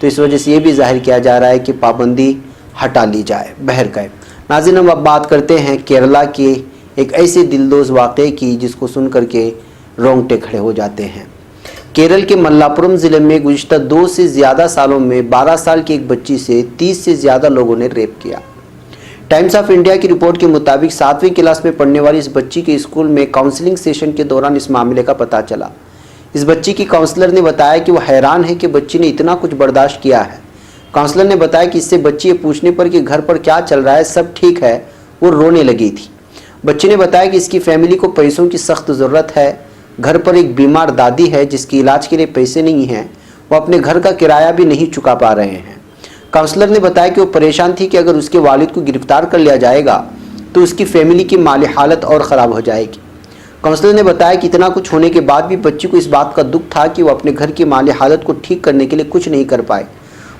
تو اس وجہ سے یہ بھی ظاہر کیا جا رہا ہے کہ پابندی ہٹا لی جائے۔ بہرکیف ناظرین، ہم اب بات کرتے ہیں کیرلا کے ایک ایسے دلدوز واقعے کی جس کو سن کر کے رونگٹے کھڑے ہو جاتے ہیں۔ کیرل کے ملاپورم ضلع میں گزشتہ 2 سے زیادہ سالوں میں 12 سال کی ایک بچی سے 30 سے زیادہ لوگوں نے ریپ کیا۔ ٹائمز آف انڈیا کی رپورٹ کے مطابق 7ویں کلاس میں پڑھنے والی اس بچی کے اسکول میں کاؤنسلنگ سیشن کے دوران اس معاملے کا پتہ چلا۔ اس بچی کی کاؤنسلر نے بتایا کہ وہ حیران ہے کہ بچی نے اتنا کچھ برداشت کیا ہے۔ کاؤنسلر نے بتایا کہ اس سے بچی یہ پوچھنے پر کہ گھر پر کیا چل رہا ہے، سب ٹھیک ہے، وہ رونے لگی تھی۔ بچی نے بتایا کہ اس کی فیملی کو پیسوں کی سخت ضرورت ہے، گھر پر ایک بیمار دادی ہے جس کی علاج کے لیے پیسے نہیں ہیں، وہ اپنے گھر کا کرایہ بھی نہیں چکا پا رہے ہیں۔ کاؤنسلر نے بتایا کہ وہ پریشان تھی کہ اگر اس کے والد کو گرفتار کر لیا جائے گا تو اس کی فیملی کی مالی حالت اور خراب ہو جائے گی۔ کاؤنسلر نے بتایا کہ اتنا کچھ ہونے کے بعد بھی بچی کو اس بات کا دکھ تھا کہ وہ اپنے گھر کی مالی حالت کو ٹھیک کرنے کے لیے کچھ نہیں کر پائے۔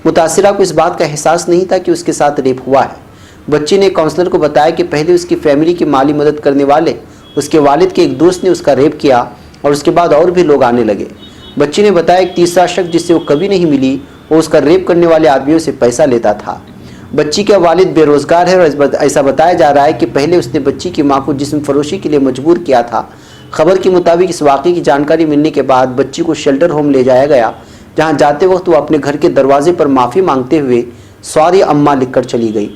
متاثرہ کو اس بات کا احساس نہیں تھا کہ اس کے ساتھ ریپ ہوا ہے۔ بچی نے کاؤنسلر کو بتایا کہ پہلے اس کی فیملی کی مالی مدد کرنے والے اس کے والد کے ایک دوست نے اس کا ریپ کیا اور اس کے بعد اور بھی لوگ آنے لگے۔ بچی نے بتایا ایک تیسرا شخص جس سے وہ کبھی نہیں ملی، وہ اس کا ریپ کرنے والے آدمیوں سے پیسہ لیتا تھا۔ بچی کا والد بے روزگار ہے اور ایسا بتایا جا رہا ہے کہ پہلے اس نے بچی کی ماں کو جسم فروشی کے لیے مجبور کیا تھا۔ خبر کے مطابق اس واقعے کی جانکاری ملنے کے بعد بچی کو شیلٹر ہوم لے جایا گیا، جہاں جاتے وقت وہ اپنے گھر کے دروازے پر معافی مانگتے ہوئے سوری اماں لکھ کر چلی گئی۔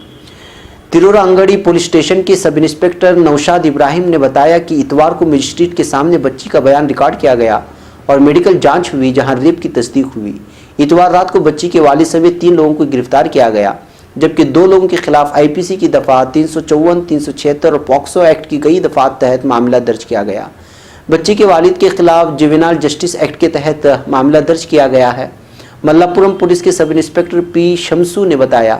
تیرورا انگڑی پولیس اسٹیشن کے سب انسپکٹر نوشاد ابراہیم نے بتایا کہ اتوار کو مجسٹریٹ کے سامنے بچی کا بیان ریکارڈ کیا گیا اور میڈیکل جانچ ہوئی جہاں ریپ کی تصدیق ہوئی۔ اتوار رات کو بچی کے والد سمیت 3 لوگوں کو گرفتار کیا گیا، جبکہ 2 لوگوں کے خلاف IPC کی دفعہ 354، 376 اور پوکسو ایکٹ کی کئی دفعات تحت معاملہ درج کیا گیا۔ بچی کے والد کے خلاف جوینال جسٹس ایکٹ کے تحت معاملہ درج کیا گیا ہے۔ ملاپورم پولیس کے سب انسپکٹر پی شمسو نے بتایا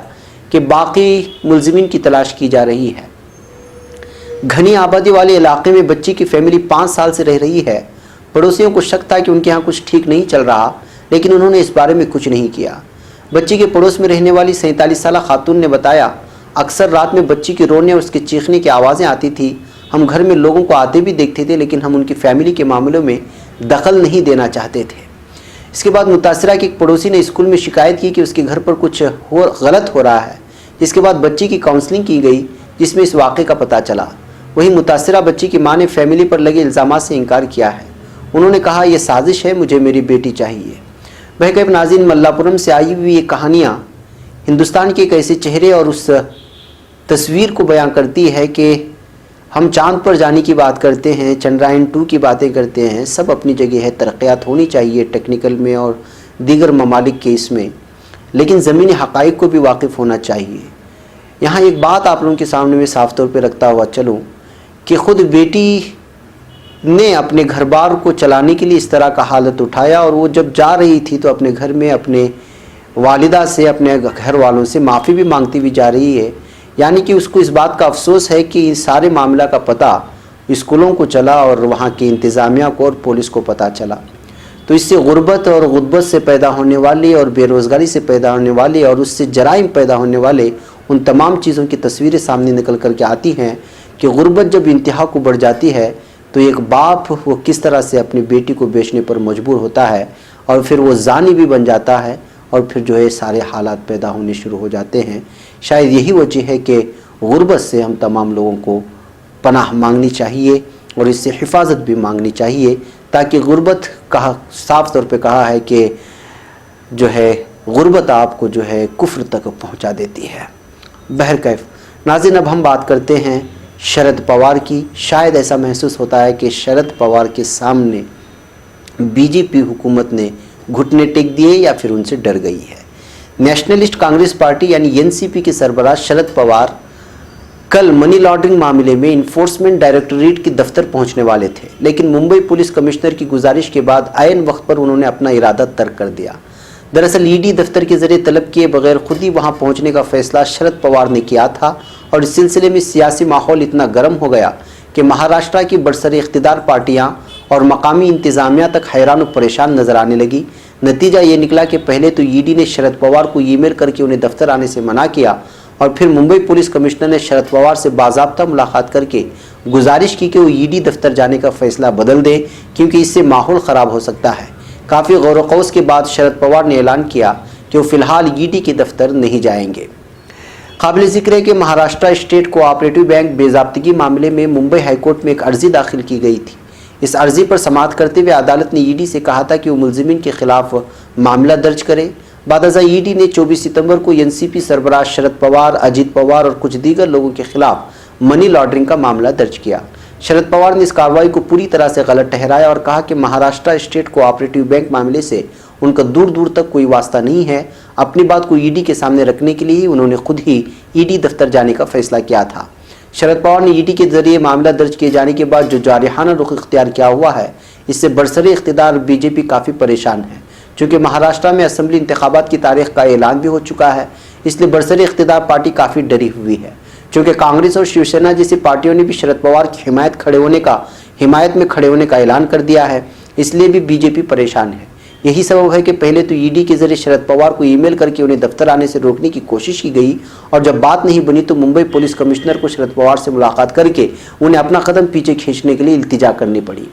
کہ باقی ملزمین کی تلاش کی جا رہی ہے۔ گھنی آبادی والے علاقے میں بچی کی فیملی 5 سال سے رہ رہی ہے۔ پڑوسیوں کو شک تھا کہ ان کے ہاں کچھ ٹھیک نہیں چل رہا، لیکن انہوں نے اس بارے میں کچھ نہیں کیا۔ بچی کے پڑوس میں رہنے والی 47 سالہ خاتون نے بتایا، اکثر رات میں بچی کے رونے اور اس کے چیخنے کی آوازیں آتی تھی۔ ہم گھر میں لوگوں کو آتے بھی دیکھتے تھے، لیکن ہم ان کی فیملی کے معاملوں میں دخل نہیں دینا چاہتے تھے۔ اس کے بعد متاثرہ کے ایک پڑوسی نے اسکول میں شکایت کی کہ اس کے گھر پر کچھ غلط ہو رہا ہے۔ اس کے بعد بچی کی کاؤنسلنگ کی گئی جس میں اس واقعے کا پتہ چلا۔ وہیں متاثرہ بچی کی ماں نے فیملی پر لگے الزامات سے انکار کیا ہے۔ انہوں نے کہا، یہ سازش ہے، مجھے میری بیٹی چاہیے۔ بہرکیف ناظرین، ملاپورم سے آئی ہوئی یہ کہانیاں ہندوستان کے ایک ایسے چہرے اور اس تصویر کو بیان کرتی ہے کہ ہم چاند پر جانے کی بات کرتے ہیں، چندرائن 2 کی باتیں کرتے ہیں، سب اپنی جگہ ہے، ترقیات ہونی چاہیے ٹیکنیکل میں اور دیگر ممالک کے اس میں، لیکن زمینی حقائق کو بھی واقف ہونا چاہیے۔ یہاں ایک بات آپ لوگوں کے سامنے میں صاف طور پہ رکھتا ہوا چلوں کہ خود بیٹی نے اپنے گھر بار کو چلانے کے لیے اس طرح کا حالت اٹھایا، اور وہ جب جا رہی تھی تو اپنے گھر میں اپنے والدہ سے، اپنے گھر والوں سے معافی بھی مانگتی ہوئی جا رہی ہے۔ یعنی کہ اس کو اس بات کا افسوس ہے کہ اس سارے معاملہ کا پتہ اسکولوں کو چلا اور وہاں کی انتظامیہ کو اور پولیس کو پتہ چلا۔ تو اس سے غربت اور غربت سے پیدا ہونے والی اور بے روزگاری سے پیدا ہونے والی اور اس سے جرائم پیدا ہونے والے ان تمام چیزوں کی تصویریں سامنے نکل کر کے آتی ہیں کہ غربت جب انتہا کو بڑھ جاتی ہے تو ایک باپ وہ کس طرح سے اپنی بیٹی کو بیچنے پر مجبور ہوتا ہے، اور پھر وہ زانی بھی بن جاتا ہے، اور پھر جو ہے سارے حالات پیدا ہونے شروع ہو جاتے ہیں۔ شاید یہی وجہ ہے کہ غربت سے ہم تمام لوگوں کو پناہ مانگنی چاہیے اور اس سے حفاظت بھی مانگنی چاہیے، تاکہ غربت کا صاف طور پہ کہا ہے کہ جو ہے غربت آپ کو جو ہے کفر تک پہنچا دیتی ہے۔ بہرکیف ناظرین، اب ہم بات کرتے ہیں شرد پوار کی۔ شاید ایسا محسوس ہوتا ہے کہ شرد پوار کے سامنے BJP حکومت نے گھٹنے ٹیک دیے یا پھر ان سے ڈر گئی ہے۔ نیشنلسٹ کانگریس پارٹی یعنی NCP کے سربراہ شرد پوار کل منی لانڈرنگ معاملے میں انفورسمنٹ ڈائریکٹوریٹ کے دفتر پہنچنے والے تھے، لیکن ممبئی پولیس کمشنر کی گزارش کے بعد عین وقت پر انہوں نے اپنا ارادہ ترک کر دیا۔ دراصل ED دفتر کے ذریعے طلب کیے بغیر خود ہی وہاں پہنچنے کا فیصلہ شرد پوار نے کیا تھا، اور اس سلسلے میں سیاسی ماحول اتنا گرم ہو گیا کہ مہاراشٹرا کی برسر اقتدار پارٹیاں اور مقامی انتظامیہ تک حیران و پریشان نظر آنے لگی۔ نتیجہ یہ نکلا کہ پہلے تو ED نے شرد پوار کو ای میل کر کے انہیں دفتر آنے سے منع کیا، اور پھر ممبئی پولیس کمشنر نے شرد پوار سے باضابطہ ملاقات کر کے گزارش کی کہ وہ ED دفتر جانے کا فیصلہ بدل دیں، کیونکہ اس سے ماحول خراب ہو سکتا ہے۔ کافی غور و خوض کے بعد شرد پوار نے اعلان کیا کہ وہ فی الحال ED کے دفتر نہیں جائیں گے۔ قابل ذکر ہے کہ مہاراشٹرا اسٹیٹ کوآپریٹو بینک بے ضابطگی معاملے میں ممبئی ہائی کورٹ میں ایک عرضی داخل کی گئی تھی۔ اس عرضی پر سماعت کرتے ہوئے عدالت نے ED سے کہا تھا کہ وہ ملزمین کے خلاف معاملہ درج کرے۔ بعد ازاں ED نے 24 ستمبر کو NCP سربراہ شرد پوار، اجیت پوار اور کچھ دیگر لوگوں کے خلاف منی لانڈرنگ کا معاملہ درج کیا۔ شرد پوار نے اس کارروائی کو پوری طرح سے غلط ٹھہرایا اور کہا کہ مہاراشٹرا اسٹیٹ کوآپریٹو بینک معاملے سے ان کا دور دور تک کوئی واسطہ نہیں ہے۔ اپنی بات کو ED کے سامنے رکھنے کے لیے انہوں نے خود ہی ED دفتر جانے کا فیصلہ کیا تھا۔ شرد پوار نے ED کے ذریعے معاملہ درج کیے جانے کے بعد جو جارحانہ رخ اختیار کیا ہوا ہے، اس سے برسر اقتدار BJP کافی پریشان ہے۔ چونکہ مہاراشٹرا میں اسمبلی انتخابات کی تاریخ کا اعلان بھی ہو چکا ہے، اس لیے برسر اقتدار پارٹی کافی ڈری ہوئی ہے۔ چونکہ کانگریس اور شیو سینا جیسی پارٹیوں نے بھی شرد پوار کی حمایت میں کھڑے ہونے کا اعلان کر دیا ہے، اس لیے بھی BJP پریشان ہے۔ یہی سبب ہے کہ پہلے تو ED کے ذریعے شرد پوار کو ای میل کر کے انہیں دفتر آنے سے روکنے کی کوشش کی گئی، اور جب بات نہیں بنی تو ممبئی پولیس کمشنر کو شرد پوار سے ملاقات کر کے انہیں اپنا قدم پیچھے کھینچنے کے لیے التجا کرنی پڑی۔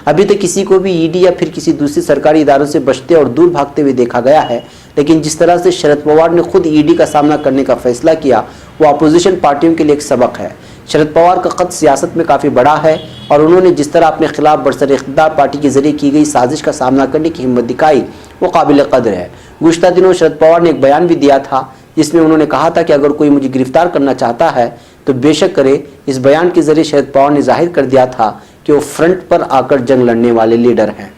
ابھی تک کسی کو بھی ED یا پھر کسی دوسری سرکاری اداروں سے بچتے اور دور بھاگتے ہوئے دیکھا گیا ہے، لیکن جس طرح سے شرد پوار نے خود ED کا سامنا کرنے کا فیصلہ کیا، وہ اپوزیشن پارٹیوں کے لیے ایک سبق ہے۔ شرد پوار کا قد سیاست میں کافی بڑا ہے، اور انہوں نے جس طرح اپنے خلاف برسر اقتدار پارٹی کے ذریعے کی گئی سازش کا سامنا کرنے کی ہمت دکھائی، وہ قابل قدر ہے۔ گزشتہ دنوں شرد پوار نے ایک بیان بھی دیا تھا، جس میں انہوں نے کہا تھا کہ اگر کوئی مجھے گرفتار کرنا چاہتا ہے تو بے شک کرے۔ اس بیان کے ذریعے شرد پوار نے ظاہر کر دیا تھا کہ وہ فرنٹ پر آ کر جنگ لڑنے والے لیڈر ہیں۔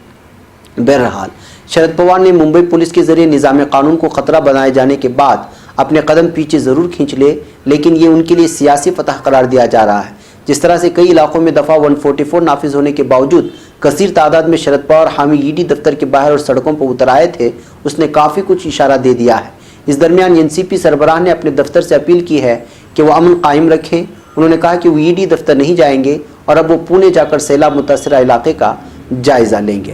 بہرحال شرد پوار نے ممبئی پولیس کے ذریعے نظام قانون کو خطرہ بنائے جانے کے بعد اپنے قدم پیچھے ضرور کھینچ لے، لیکن یہ ان کے لیے سیاسی فتح قرار دیا جا رہا ہے۔ جس طرح سے کئی علاقوں میں دفعہ 144 نافذ ہونے کے باوجود کثیر تعداد میں شرد پوار حامی ED دفتر کے باہر اور سڑکوں پر اتر آئے تھے، اس نے کافی کچھ اشارہ دے دیا ہے۔ اس درمیان NCP سربراہ نے اپنے دفتر سے اپیل کی ہے کہ وہ امن قائم رکھیں۔ انہوں نے کہا کہ وہ ED دفتر نہیں جائیں گے اور اب وہ پونے جا کر سیلاب متاثرہ علاقے کا جائزہ لیں گے۔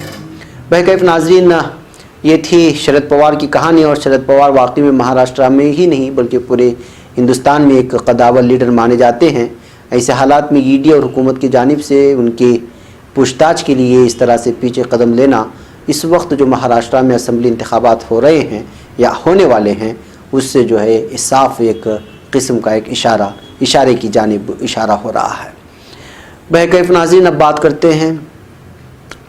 بہرکیف ناظرین، یہ تھی شرد پوار کی کہانی، اور شرد پوار واقعی میں مہاراشٹرا میں ہی نہیں بلکہ پورے ہندوستان میں ایک قداور لیڈر مانے جاتے ہیں۔ ایسے حالات میں ED اور حکومت کی جانب سے ان کی پوچھ تاچھ کے لیے اس طرح سے پیچھے قدم لینا، اس وقت جو مہاراشٹرا میں اسمبلی انتخابات ہو رہے ہیں یا ہونے والے ہیں، اس سے جو ہے صاف ایک قسم کا ایک اشارے کی جانب اشارہ ہو رہا ہے۔ بہرکیف ناظرین، اب بات کرتے ہیں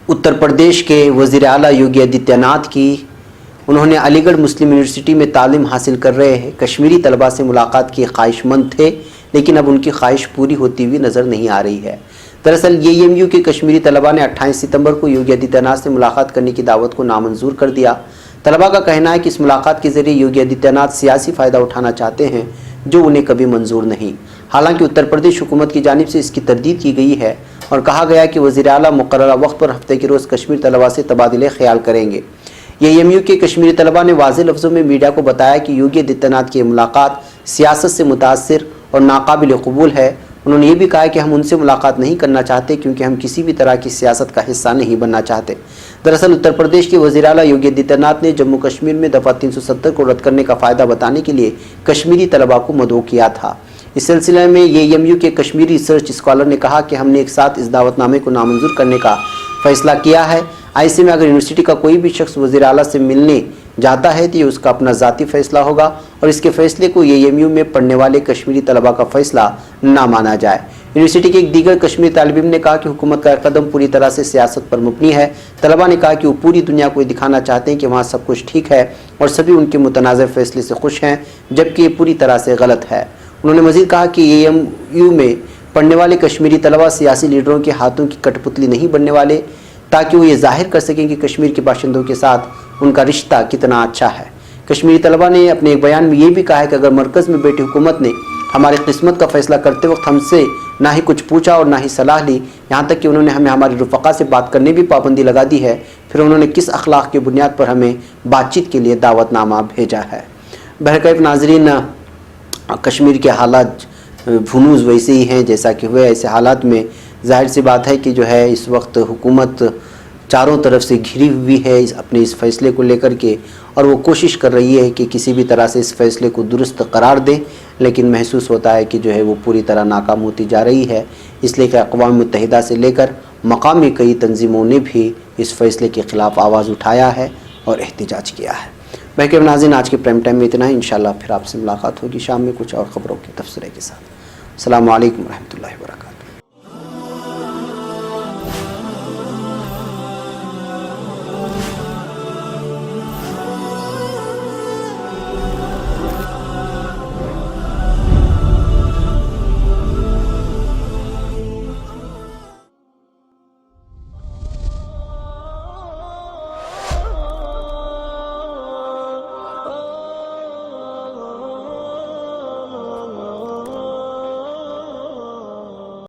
اتر پردیش کے وزیر اعلیٰ یوگی آدتیہ ناتھ کی۔ انہوں نے علی گڑھ مسلم یونیورسٹی میں تعلیم حاصل کر رہے ہیں کشمیری طلباء سے ملاقات کی خواہش مند تھے، لیکن اب ان کی خواہش پوری ہوتی ہوئی نظر نہیں آ رہی ہے۔ دراصل AMU کے کشمیری طلباء نے 28 ستمبر کو یوگی آدتیہ ناتھ سے ملاقات کرنے کی دعوت کو نامنظور کر دیا۔ طلباء کا کہنا ہے کہ اس ملاقات کے ذریعے یوگی آدتیہ ناتھ سیاسی فائدہ اٹھانا چاہتے ہیں، جو انہیں کبھی منظور نہیں۔ حالانکہ اتر پردیش حکومت کی جانب سے اس کی تردید کی گئی ہے اور کہا گیا کہ وزیر اعلیٰ مقررہ وقت پر ہفتے کے روز کشمیر طلباء سے تبادلے خیال کریں گے۔ AMU کے کشمیری طلباء نے واضح لفظوں میں میڈیا کو بتایا کہ یوگی آدتیہ ناتھ کی ملاقات سیاست سے متاثر اور ناقابل قبول ہے۔ انہوں نے یہ بھی کہا کہ ہم ان سے ملاقات نہیں کرنا چاہتے کیونکہ ہم کسی بھی طرح کی سیاست کا حصہ نہیں بننا چاہتے۔ دراصل اتر پردیش کے وزیر اعلیٰ یوگی آدتیہ ناتھ نے جموں کشمیر میں دفعہ 370 کو رد کرنے کا فائدہ بتانے کے لیے کشمیری طلباء کو مدعو کیا تھا۔ اس سلسلے میں AMU کے کشمیری ریسرچ اسکالر نے کہا کہ ہم نے ایک ساتھ اس دعوت نامے کو نامنظور کرنے کا فیصلہ کیا ہے۔ ایسے میں اگر یونیورسٹی کا کوئی بھی شخص وزیر اعلیٰ سے ملنے جاتا ہے تو یہ اس کا اپنا ذاتی فیصلہ ہوگا، اور اس کے فیصلے کو AMU میں پڑھنے والے کشمیری طلباء کا فیصلہ نہ مانا جائے۔ یونیورسٹی کے ایک دیگر کشمیری طالب علم نے کہا کہ حکومت کا قدم پوری طرح سے سیاست پر مبنی ہے۔ طلباء نے کہا کہ وہ پوری دنیا کو دکھانا چاہتے ہیں کہ وہاں سب کچھ ٹھیک ہے اور سبھی ان کے متنازع فیصلے سے خوش ہیں، جبکہ یہ پوری طرح سے غلط ہے۔ انہوں نے مزید کہا کہ AMU میں پڑھنے والے کشمیری طلباء سیاسی لیڈروں کے ہاتھوں کی کٹ پتلی نہیں بننے والے، تاکہ وہ یہ ظاہر کر سکیں کہ کشمیر کے باشندوں کے ساتھ ان کا رشتہ کتنا اچھا ہے۔ کشمیری طلباء نے اپنے ایک بیان میں یہ بھی کہا ہے کہ اگر مرکز میں بیٹھی حکومت نے ہماری قسمت کا فیصلہ کرتے وقت ہم سے نہ ہی کچھ پوچھا اور نہ ہی صلاح لی، یہاں تک کہ انہوں نے ہمیں ہمارے رفقا سے بات کرنے بھی پابندی لگا دی ہے، پھر انہوں نے کس اخلاق کی بنیاد پر ہمیں بات چیت کے لیے دعوت نامہ بھیجا ہے۔ بہرکیف ناظرین، کشمیر کے حالات بھنوز ویسے ہی ہیں جیسا کہ ہوئے۔ ایسے حالات میں ظاہر سی بات ہے کہ جو ہے اس وقت حکومت چاروں طرف سے گھری ہوئی ہے اپنے اس فیصلے کو لے کر کے، اور وہ کوشش کر رہی ہے کہ کسی بھی طرح سے اس فیصلے کو درست قرار دے، لیکن محسوس ہوتا ہے کہ جو ہے وہ پوری طرح ناکام ہوتی جا رہی ہے، اس لیے کہ اقوام متحدہ سے لے کر مقامی کئی تنظیموں نے بھی اس فیصلے کے خلاف آواز اٹھایا ہے اور احتجاج کیا ہے۔ بہرکیف ناظرین، آج کے پرائم ٹائم میں اتنا ہی. انشاءاللہ پھر آپ سے ملاقات ہوگی شام میں کچھ اور خبروں کے تبصرے کے ساتھ. السلام علیکم ورحمۃ اللہ وبرکاتہ.